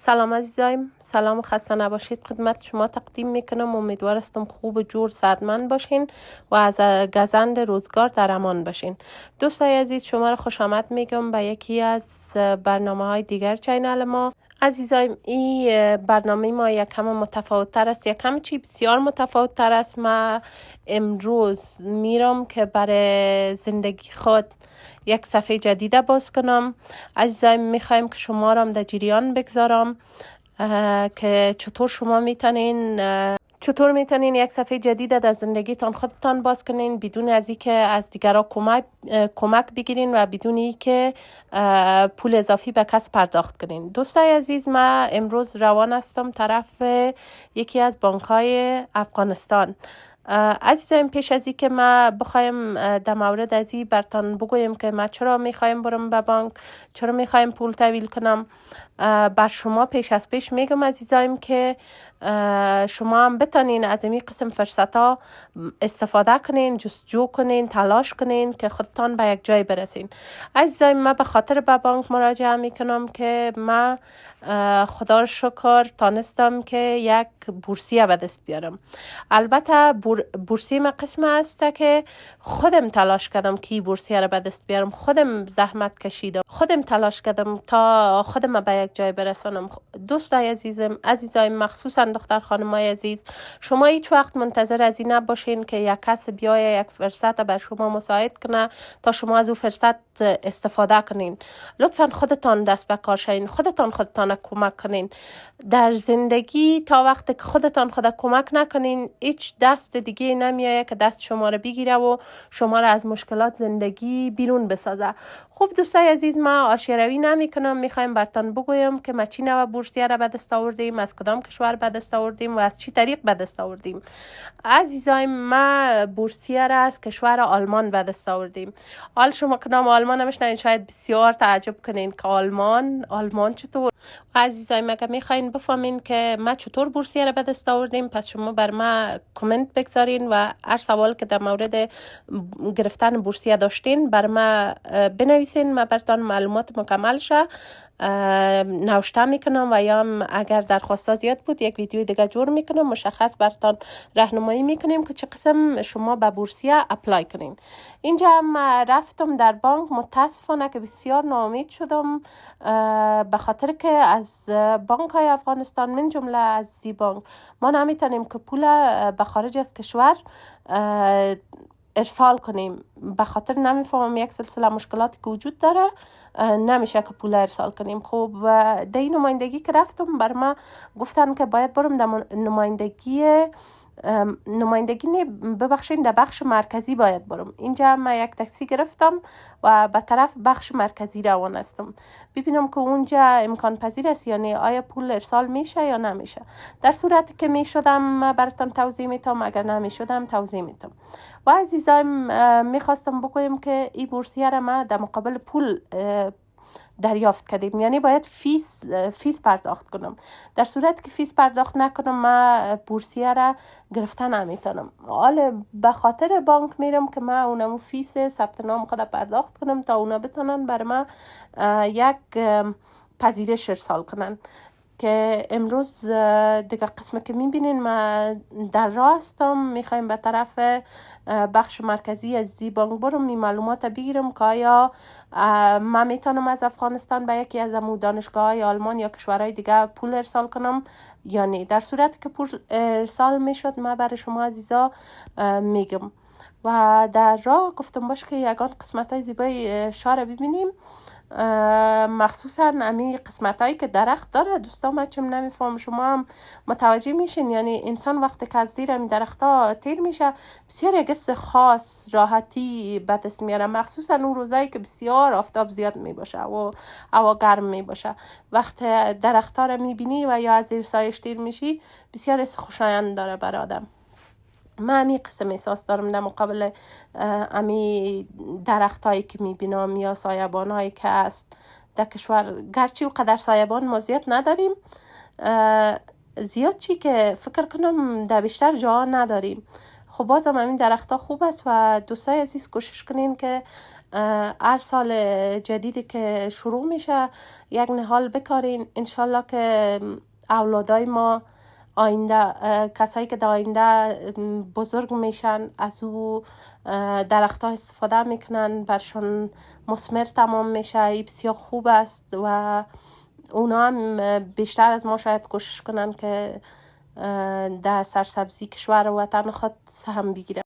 سلام عزیزایم، سلام و خسته نباشید خدمت شما تقدیم میکنم. امیدوار هستم خوب و جور صحتمند باشین و از گزند روزگار در امان باشین. دوستای عزیز، شما را خوش آمد میگم به یکی از برنامه های دیگر چینل ما. عزیزایم، این برنامه ما یک کم متفاوت تر است، یک کم چی بسیار متفاوت تر است. ما امروز میرم که برای زندگی خود یک صفحه جدیده باز کنم. عزیزایم، میخوایم که شما را در جریان بگذارم که چطور میتونین یک صفحه جدید در زندگیتان خودتان باز کنین بدون از اینکه از دیگران کمک بگیرین و بدون اینکه پول اضافی به کس پرداخت کنین. دوستای عزیز، ما امروز روان هستم طرف یکی از بانک‌های افغانستان. عزیزم، پیش از اینکه ما بخوایم در مورد از این برتان بگویم که ما چرا میخوایم برم به بانک، چرا میخوایم پول تحویل کنم، بر شما پیش از پیش میگم عزیزایم که شما هم بتانین از این قسم فرصت ها استفاده کنین، جستجو کنین، تلاش کنین که خودتان به یک جای برسین. عزیزایم، من به خاطر به بانک مراجعه میکنم که من خدا را شکر تانستم که یک بورسیه به دست بیارم. البته بورسیه من قسم است که خودم تلاش کردم که بورسیه را به دست بیارم، خودم زحمت کشیدم، خودم تلاش کردم تا خودم به یک جای برسانم. دوستای عزیزایم، مخصوصا دختر خانمای عزیز، شما هیچ وقت منتظر از این نباشین که یک کس بیایه یک فرصت بر شما مساعد کنه تا شما از او فرصت استفاده کنین. لطفا خودتان دست به کار شین، خودتان کمک کنین. در زندگی تا وقتی که خودتان کمک نکنین، هیچ دست دیگه نمیایه که دست شما رو بگیره و شما رو از مشکلات زندگی بیرون بسازه. خوب دوستای عزیز، ما آشیروی نمی کنم، میخوایم براتون بگویم که ما چی نوع بورسیه را به دست آوردیم، از کدام کشور به دست آوردیم و از چی طریق به دست آوردیم. عزیزایم، ما بورسیه را از کشور آلمان به دست آوردیم. حال شما که نام آلمان نمیشنین شاید بسیار تعجب کنین که آلمان چطور. عزیزایم، اگر میخواین بفهمین که ما چطور بورسیه را به دست آوردیم، پس شما بر ما کامنت بگذارین و هر سوال که در مورد گرفتن بورسیه داشتین بر ما بنویسین، ما براتون معلومات مکمل شه نوشته میکنم و یا اگر درخواست زیاد بود یک ویدیو دیگه جور میکنم، مشخص براتون راهنمایی میکنیم که چه قسم شما به بورسیه اپلای کنین. اینجا هم رفتم در بانک، متاسفانه که بسیار ناامید شدم به خاطر که از بانک های افغانستان من جمله از زی بانک ما نمیتونیم که پول به خارج از کشور ارسال کنیم. به خاطر نمیفهمم یک سلسله مشکلاتی که وجود داره نمیشه که پول ارسال کنیم. خب در این نمایندگی که رفتم بر ما گفتن که باید برم در نمایندگی ببخشین در بخش مرکزی باید برم. اینجا من یک تاکسی گرفتم و به طرف بخش مرکزی روان هستم ببینم که اونجا امکان پذیر است یعنی آیا پول ارسال میشه یا نمیشه. در صورتی که میشدم براتون توضیح میتم، اگر نمیشدم توضیح میتم. و عزیزایم، میخواستم بگویم که این بورسیه را ما در مقابل پول دریافت کردیم، یعنی باید فیس پرداخت کنم. در صورت که فیس پرداخت نکنم ما بورسیه را گرفتن نمیتونم. حالا به خاطر بانک میرم که ما اونمو فیس ثبت نام خود پرداخت کنم تا اونا بتونن بر ما یک پذیرش ارسال کنن. که امروز دیگه قسمه که میبینین ما در راه هستم، میخوایم به طرف بخش مرکزی از زی بانک برم این معلومات بگیرم که آیا من میتونم از افغانستان به یکی از دانشگاه های آلمان یا کشورهای دیگه پول ارسال کنم یا نه. در صورت که پول ارسال میشد ما برای شما عزیزا میگم. و در راه گفتم باش که یگان قسمت های زیبای شهر ببینیم، مخصوصا امی قسمت هایی که درخت داره. دوستان من چم نمیفهم، شما هم متوجه میشین، یعنی انسان وقتی که از زیر امی درخت ها تیر میشه بسیار یک حس خاص راحتی به دست میاره، مخصوصا اون روزایی که بسیار آفتاب زیاد میباشه و هوا گرم میباشه. وقتی درخت ها رو میبینی و یا از زیر سایش تیر میشی بسیار حس خوشایند داره بر آدم. من امی قسم احساس دارم در مقابل امی درخت هایی که میبینم یا سایبان هایی که هست در کشور. گرچه او قدر سایبان ما زیاد نداریم، زیاد چی که فکر کنم در بیشتر جا نداریم. خب بازم همین درخت ها خوب است و دوستای عزیز کوشش کنین که هر سال جدیدی که شروع میشه یک نهال بکارین، انشالله که اولادای ما آینده، کسایی که در آینده بزرگ میشن از او درخت ها استفاده میکنن، برشان مثمر تمام میشه. این بسیار خوب است و اونا هم بیشتر از ما شاید کوشش کنن که در سرسبزی کشور و وطن خود سهم بگیرن.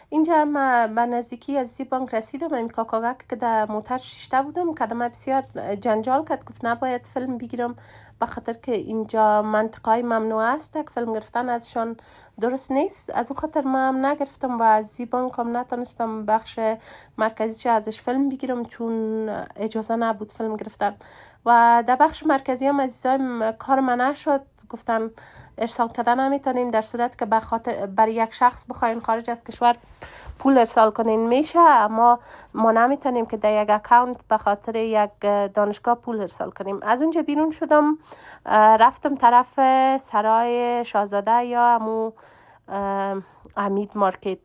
اینجا هم به نزدیکی از بانک رسیدم. این کاکاگک که در موتر شیشته بودم کدام بسیار جنجال کرد، گفت نباید فیلم بگیرم به خاطر که اینجا منطقه ممنوع است که فیلم گرفتن ازشان درست نیست. از او خاطر ما هم نگرفتم و از بانک هم نتونستم بخش مرکزی چه ازش فیلم بگیرم چون اجازه نبود فیلم گرفتن. و در بخش مرکزی هم عزیزایم کار من نشد، گفتن ارسال کردن نمیتونیم، در صورت که برای یک شخص بخواین خارج از کشور پول ارسال کنین میشه، اما ما نمیتونیم که در یک اکاونت به خاطر یک دانشگاه پول ارسال کنیم. از اونجا بیرون شدم، رفتم طرف سرای شاهزاده یا امو حمید مارکت.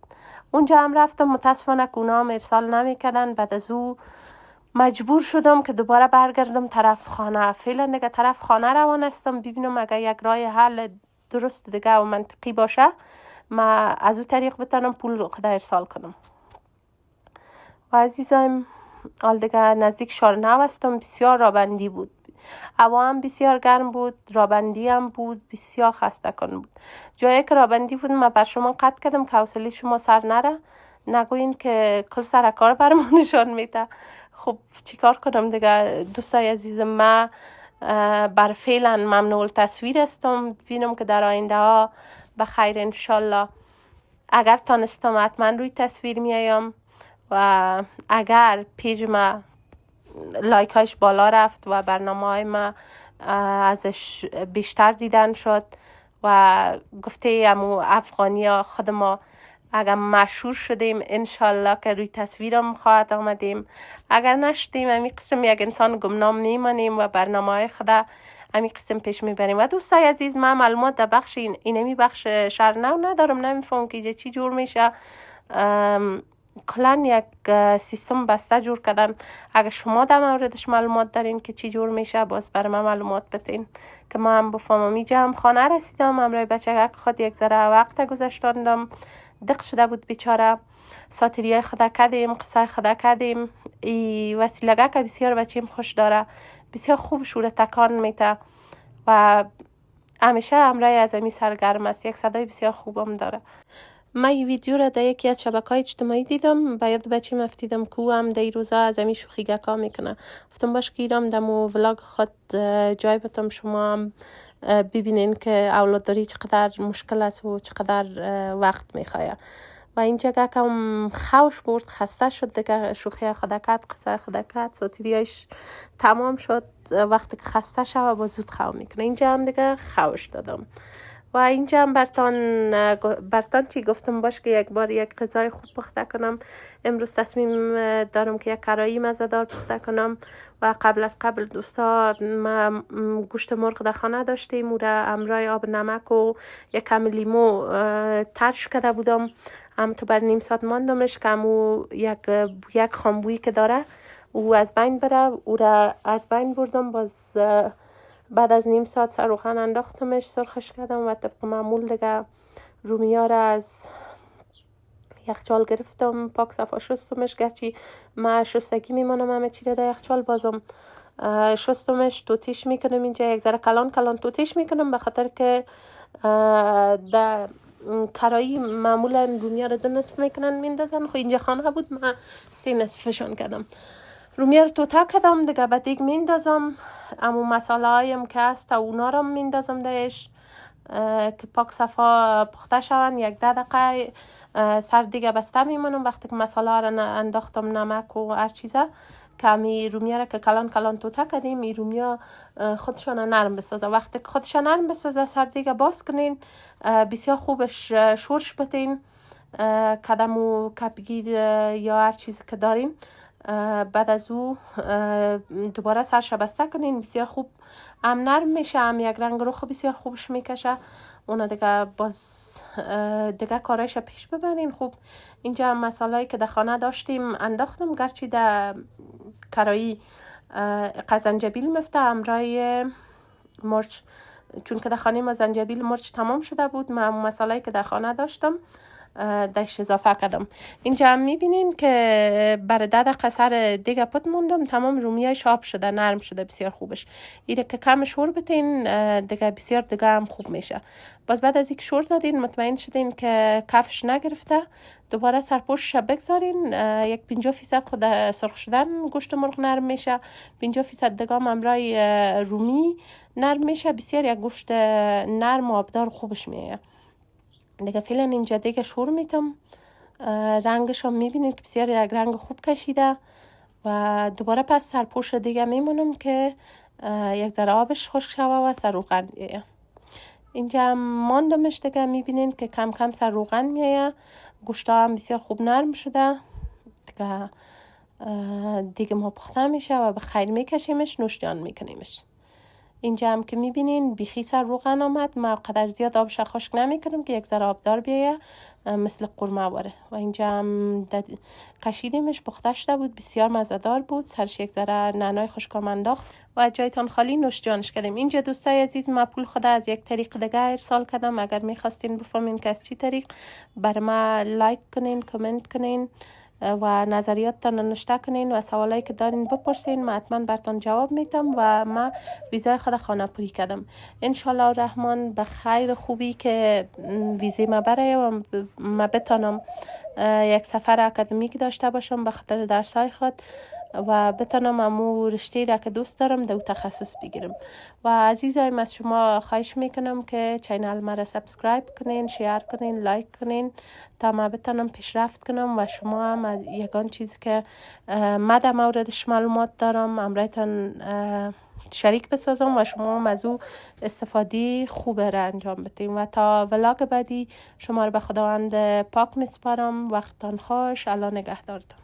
اونجا هم رفتم، متاسفانه که اونا هم ارسال نمیکردن. بعد از او مجبور شدم که دوباره برگردم طرف خانه. فعلا دیگه طرف خانه روان هستم، ببینم اگر یک راه حل درست دیگه و منطقی باشه ما از او طریق بتونم پول خود ارسال کنم. و عزیزایم حال دیگه نزدیک شارنو هستم. بسیار رابندی بود، هوا هم بسیار گرم بود، رابندی هم بود، بسیار خسته کن بود. جایی که رابندی بود من بر شما قطع کردم که حوصله شما سر نره، نگوین که کل سر کار برام نشان میده. خب چیکار کنم دیگه دوستای عزیزم، من بر فعلا ممنوع تصویر هستم. ببینم که در آینده ها بخیر انشالله اگر تانستم حتما روی تصویر میایم و اگر پیج ما لایک هاش بالا رفت و برنامه های ما ازش بیشتر دیدن شد و گفته امو افغانی ها خود ما اگر مشهور شدیم انشالله که روی تصویرم خواهد آمدیم. اگر نشدیم امی قسم یک انسان گمنام نیمانیم و برنامه های خدا امی قسم پیش میبریم. و دوستای عزیز من معلومات در بخش اینمی بخش شهرنو ندارم، نمیفهم که چی جور میشه. کلان یک سیستم بسته جور کردن. اگر شما در موردش معلومات دارین که چی جور میشه باز برای من معلومات بتین که ما هم بفهمم. اینجا هم خانه رسیدم، همراه بچه خود یک ذره وقت گذاشتندم، دق شده بود بیچاره. ساتریای خدا کردیم، قصه خدا کردیم. این وسیلگه که بسیار بچیم خوش داره، بسیار خوب شوره تکان میته و همیشه همراه از امی سرگرم است. یک صدای بسیار خوبم داره. من این ویدیو را در یکی از شبکه‌های اجتماعی دیدم، باید بچیم افتیدم که هم در این روزا از امی شوخیگکا میکنه. گفتم باش که ایرام دمو ولاگ خود جای بتم شما هم ببینین که اولاد داری چقدر مشکل است و چقدر وقت میخواه. و اینجا کم خوش برد، خسته شد دیگه، شوخی خدا کرد، قصه خدا کرد، ساتیریاش تمام شد. وقتی که خسته شد با زود خواه میکنه. اینجا هم دیگه خوش دادم و اینجا هم برتان چی گفتم باش که یک بار یک غذای خوب پخته کنم. امروز تصمیم دارم که یک کرایی مزه‌دار پخته کنم و قبل دوستا ما گوشت مرغ در خانه داشتیم، او را همراه آب نمک و یک کم لیمو ترش کرده بودم. هم تو بر نیم ساعت ماندمش که همو یک خامبویی که داره او از بین بره، او را از بین بردم. باز بعد از نیم ساعت سر روغن انداختمش، سرخش کردم و طبق معمول دیگه رومیا را از یخچال گرفتم، پاک صفا شستمش. گرچه من شستگی میمانم همه چی را در یخچال، بازم شستمش، توتیش میکنم. اینجا یک ذره کلان توتیش میکنم به خاطر که در کرایی معمولا رومیا را 2 نصف میکنن میندازن. خب اینجا خانه بود من 3 نصفشون کردم. رومیا رو توتا کردم دیگه، بعد دیگه میندازم. امو مساله هایم که هست اونا رو میندازم دهش که پاک صفا پخته شون. 10 دقیقه سر دیگه بسته میمونم. وقتی که مساله ها رو انداختم، نمک و هر چیزه، که همی رومیا رو که کلان توتا کردیم، این رومیا خودشان نرم بسازه. وقتی که خودشان نرم بسازه سر دیگه باز کنین، بسیار خوبش شورش بتین، کدم و کپگیر یا هر چیزی که دارین بعد از او دوباره سرش بسته کنین. بسیار خوب هم نرم میشه، هم یک رنگ رخ بسیار خوبش میکشه. اونا دیگه باز دیگه کارایش پیش ببرین. خوب اینجا مساله‌ای که در خانه داشتیم انداختم، گرچه در کرایی زنجبیل مفته امرای مرچ، چون که در خانه ما زنجبیل مرچ تمام شده بود. من مساله‌ای که در خانه داشتم دایش اضافه کردم. اینجا هم میبینین که برای 10 دقیقه سر دیگه پت موندم، تمام رومیایش آب شده، نرم شده، بسیار خوبش. ایره که کم شور بتین دیگه بسیار دیگه هم خوب میشه. باز بعد از اینکه شور دادین مطمئن شدین که کفش نگرفته، دوباره سرپوشش بگذارین. یک 50% خود سرخ شدن گوشت مرغ نرم میشه، 50% دیگه امرای رومی نرم میشه. بسیار یک گوشت نرم و آبدار خوبش میه. دیگه فعلا اینجا دیگه شور میتم. رنگش هم میبینید که بسیار یک رنگ خوب کشیده و دوباره پس سرپوش دیگه میمونم که یک ذره آبش خشک شوه و سر روغن بیایه. اینجا هم ماندمش دیگه میبینین که کم کم سر روغن میایه. گوشت هم بسیار خوب نرم شده دیگه ما پخته میشه و به خیر میکشیمش، نوشیان میکنیمش. اینجا هم که میبینین بیخی سر روغن آمد. ما قدر زیاد آبش خشک نمیکنم که یک ذره آبدار بیایه مثل قورمه باره. و اینجا هم کشیدیمش، پخته شده بود، بسیار مزه‌دار بود. سرش یک ذره نعنای خشک انداخت و جایتان خالی نوشجانش کردیم. اینجا دوستای عزیز ما پول خود از یک طریق دیگه ارسال کردم. اگر میخواستین بفهمین که از چی طریق، بر ما لایک کنین، کامنت کنین و نظریاتتان نوشته کنین و سوالایی که دارین بپرسین. من حتما براتون جواب میدم و من ویزای خود خانه پوری کردم. انشالله الرحمن به خیر خوبی که ویزی ما برای و ما بتانم یک سفر اکادمیک داشته باشم به خاطر درسای خود و بتانم امو رشته را که دوست دارم دو تخصص بگیرم. و عزیزایم از شما خواهش میکنم که چینل ما را سابسکرایب کنین، شیر کنین، لایک کنین تا ما بتانم پیشرفت کنم و شما هم از یگان چیزی که ما در موردش معلومات دارم امرایتان شریک بسازم و شما هم از او استفاده خوبه را انجام بدیم. و تا ولاگ بعدی شما رو به خداوند پاک میسپارم. وقتتان خوش. الله نگهدارتان.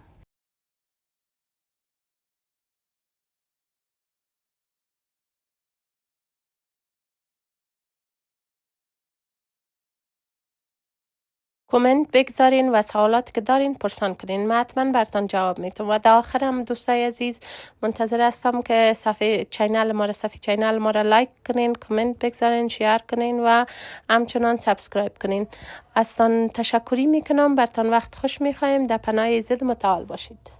کامنت بگذارین و سوالاتی که دارین پرسان کنین. من حتما براتون جواب میدم. و در آخرم دوستای عزیز منتظر هستم که صفحه چینل ما را لایک کنین، کامنت بگذارین، شیر کنین و همچنان سابسکرایب کنین. ازتان تشکری میکنم. براتون وقت خوش میخوایم. در پناه عزت متعال باشید.